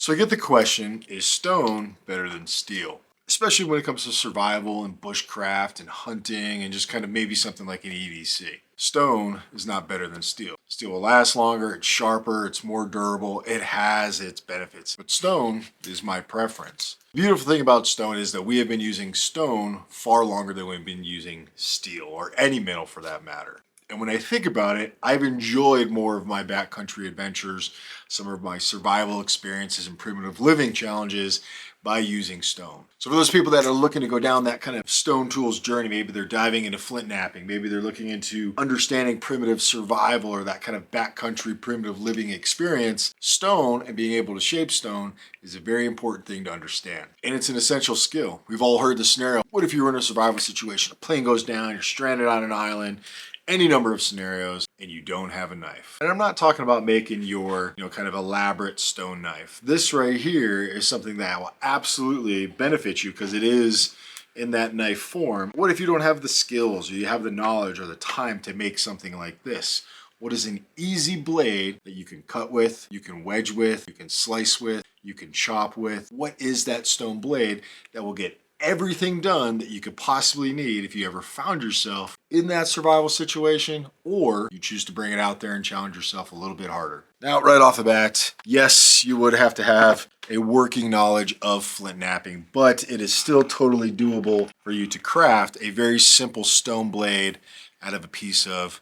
So I get the question, is stone better than steel? Especially when it comes to survival and bushcraft and hunting and just kind of maybe something like an EDC. Stone is not better than steel. Steel will last longer, it's sharper, it's more durable, it has its benefits. But stone is my preference. The beautiful thing about stone is that we have been using stone far longer than we've been using steel, or any metal for that matter. And when I think about it, I've enjoyed more of my backcountry adventures, some of my survival experiences and primitive living challenges by using stone. So for those people that are looking to go down that kind of stone tools journey, maybe they're diving into flintnapping, maybe they're looking into understanding primitive survival or that kind of backcountry primitive living experience, stone and being able to shape stone is a very important thing to understand. And it's an essential skill. We've all heard the scenario. What if you were in a survival situation? A plane goes down, you're stranded on an island, any number of scenarios, and you don't have a knife. And I'm not talking about making your, kind of elaborate stone knife. This right here is something that will absolutely benefit you because it is in that knife form. What if you don't have the skills or you have the knowledge or the time to make something like this? What is an easy blade that you can cut with, you can wedge with, you can slice with, you can chop with? What is that stone blade that will get everything done that you could possibly need if you ever found yourself in that survival situation, or you choose to bring it out there and challenge yourself a little bit harder? Now, right off the bat, yes, you would have to have a working knowledge of flint knapping, but it is still totally doable for you to craft a very simple stone blade out of a piece of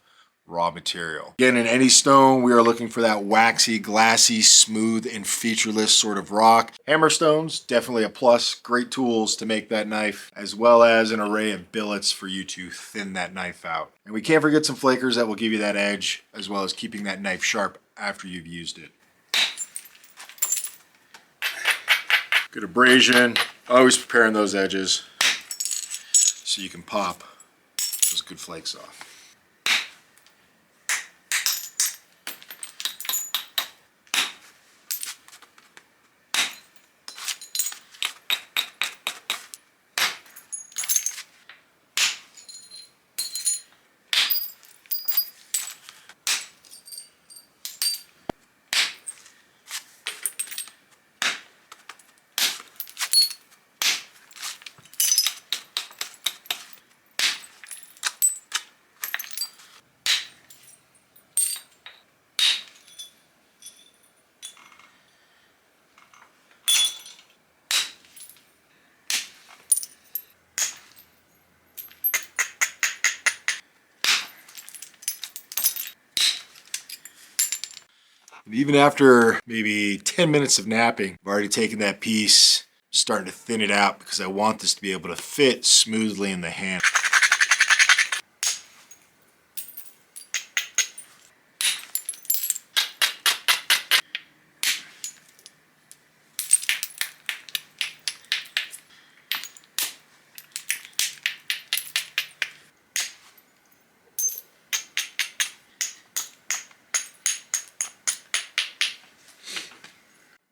raw material. Again, in any stone, we are looking for that waxy, glassy, smooth, and featureless sort of rock. Hammerstones, definitely a plus. Great tools to make that knife, as well as an array of billets for you to thin that knife out. And we can't forget some flakers that will give you that edge, as well as keeping that knife sharp after you've used it. Good abrasion. Always preparing those edges so you can pop those good flakes off. And even after maybe 10 minutes of napping, I've already taken that piece, starting to thin it out because I want this to be able to fit smoothly in the hand.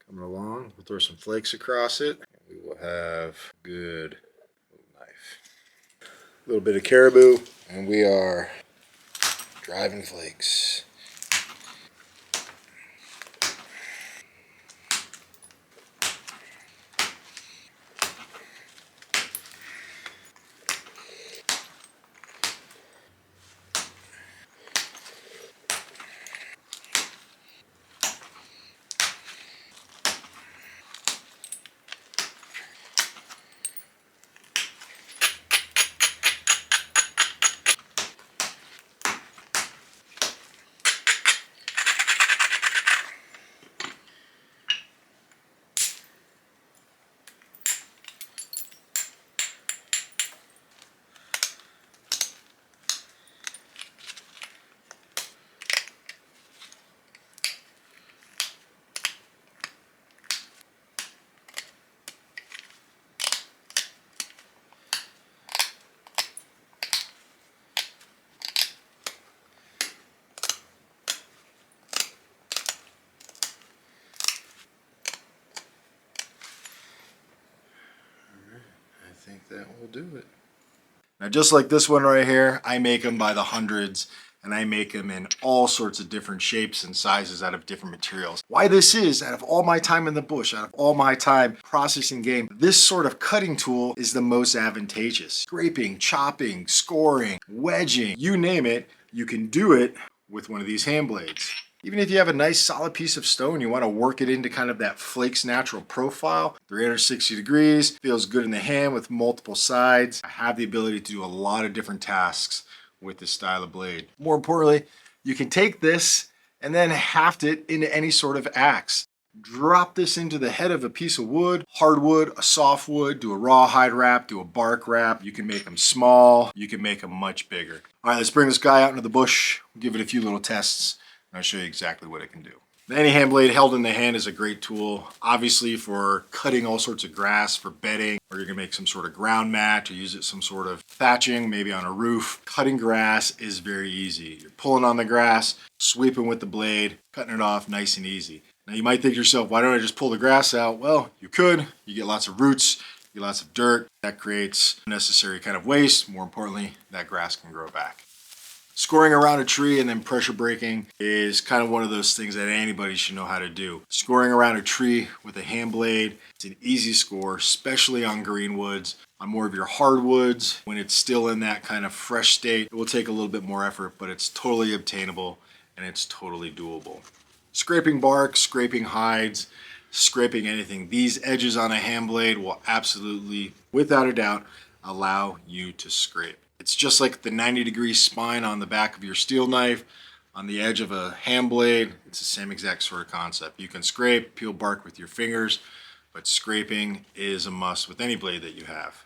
Coming along, we'll throw some flakes across it, and we will have a good knife. A little bit of caribou, and we are driving flakes. I think that will do it. Now, just like this one right here, I make them by the hundreds. and I make them in all sorts of different shapes and sizes out of different materials. Why this is, out of all my time in the bush, out of all my time processing game, this sort of cutting tool is the most advantageous. Scraping, chopping, scoring, wedging, you name it, you can do it with one of these hand blades. Even if you have a nice solid piece of stone, you want to work it into kind of that flake's natural profile. 360 degrees, feels good in the hand with multiple sides. I have the ability to do a lot of different tasks with this style of blade. More importantly, you can take this and then haft it into any sort of axe. Drop this into the head of a piece of wood, hardwood, a softwood, do a rawhide wrap, do a bark wrap. You can make them small, you can make them much bigger. All right, let's bring this guy out into the bush, give it a few little tests, and I'll show you exactly what it can do. Any hand blade held in the hand is a great tool, obviously for cutting all sorts of grass, for bedding, or you're gonna make some sort of ground mat or use it some sort of thatching, maybe on a roof. Cutting grass is very easy. You're pulling on the grass, sweeping with the blade, cutting it off nice and easy. Now you might think to yourself, why don't I just pull the grass out? Well, you could. You get lots of roots, you get lots of dirt. That creates unnecessary kind of waste. More importantly, that grass can grow back. Scoring around a tree and then pressure braking is kind of one of those things that anybody should know how to do. Scoring around a tree with a hand blade, it's an easy score, especially on greenwoods. On more of your hardwoods, when it's still in that kind of fresh state, it will take a little bit more effort, but it's totally obtainable and it's totally doable. Scraping bark, scraping hides, scraping anything. These edges on a hand blade will absolutely, without a doubt, allow you to scrape. It's just like the 90-degree spine on the back of your steel knife, on the edge of a hand blade. It's the same exact sort of concept. You can scrape, peel bark with your fingers, but scraping is a must with any blade that you have.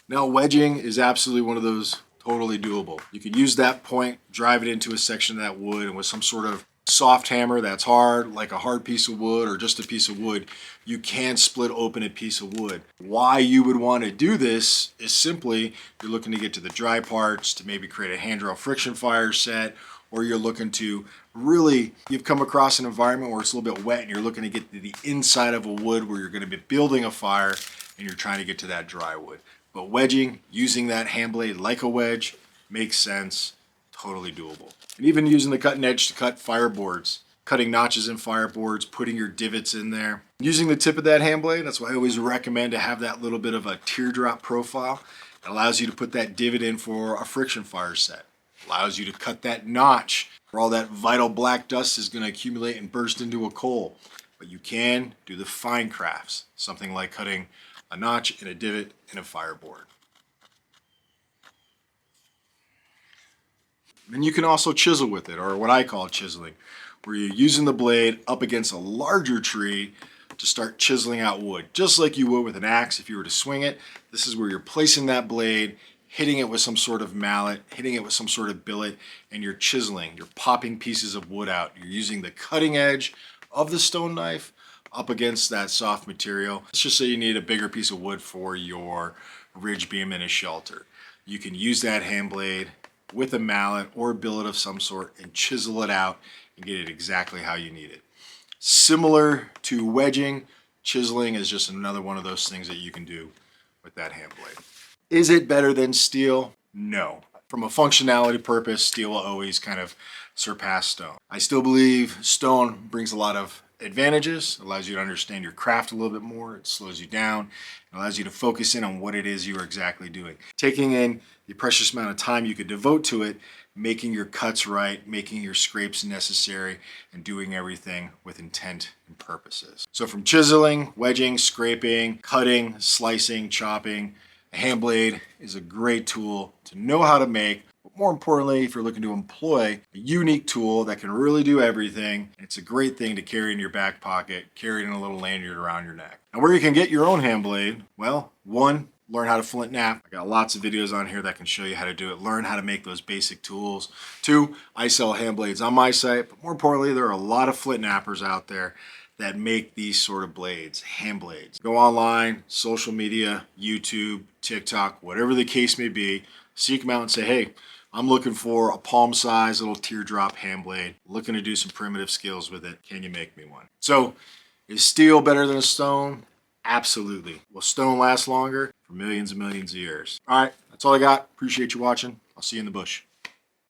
Now, wedging is absolutely one of those totally doable. You can use that point, drive it into a section of that wood, and with some sort of soft hammer that's hard, like a hard piece of wood or just a piece of wood, you can split open a piece of wood. Why you would want to do this is simply you're looking to get to the dry parts, to maybe create a hand draw friction fire set, or you're looking to really, you've come across an environment where it's a little bit wet and you're looking to get to the inside of a wood where you're going to be building a fire and you're trying to get to that dry wood. But wedging, using that hand blade like a wedge, makes sense, totally doable. And even using the cutting edge to cut fireboards, cutting notches in fireboards, putting your divots in there. Using the tip of that hand blade, that's why I always recommend to have that little bit of a teardrop profile. It allows you to put that divot in for a friction fire set. It allows you to cut that notch where all that vital black dust is going to accumulate and burst into a coal. But you can do the fine crafts, something like cutting a notch and a divot in a fireboard. And you can also chisel with it, or what I call chiseling, where you're using the blade up against a larger tree to start chiseling out wood, just like you would with an axe if you were to swing it. This is where you're placing that blade, hitting it with some sort of mallet, hitting it with some sort of billet, and you're chiseling. You're popping pieces of wood out. You're using the cutting edge of the stone knife up against that soft material. Let's just say you need a bigger piece of wood for your ridge beam in a shelter. You can use that hand blade with a mallet or a billet of some sort and chisel it out and get it exactly how you need it. Similar to wedging, chiseling is just another one of those things that you can do with that hand blade. Is it better than steel? No. From a functionality purpose, steel will always kind of surpass stone. I still believe stone brings a lot of advantages. It allows you to understand your craft a little bit more. It slows you down. It allows you to focus in on what it is you are exactly doing. Taking in the precious amount of time you could devote to it, making your cuts right, making your scrapes necessary, and doing everything with intent and purposes. So from chiseling, wedging, scraping, cutting, slicing, chopping, a hand blade is a great tool to know how to make. But more importantly, if you're looking to employ a unique tool that can really do everything, it's a great thing to carry in your back pocket, carry it in a little lanyard around your neck. Now, where you can get your own hand blade, well, one, learn how to flint knap. I got lots of videos on here that can show you how to do it. Learn how to make those basic tools. Two, I sell hand blades on my site, but more importantly, there are a lot of flint knappers out there that make these sort of blades, hand blades. Go online, social media, YouTube, TikTok, whatever the case may be, seek them out and say, hey, I'm looking for a palm-sized little teardrop hand blade, looking to do some primitive skills with it. Can you make me one? So, is steel better than a stone? Absolutely. Will stone last longer? For millions and millions of years. All right, that's all I got. Appreciate you watching. I'll see you in the bush.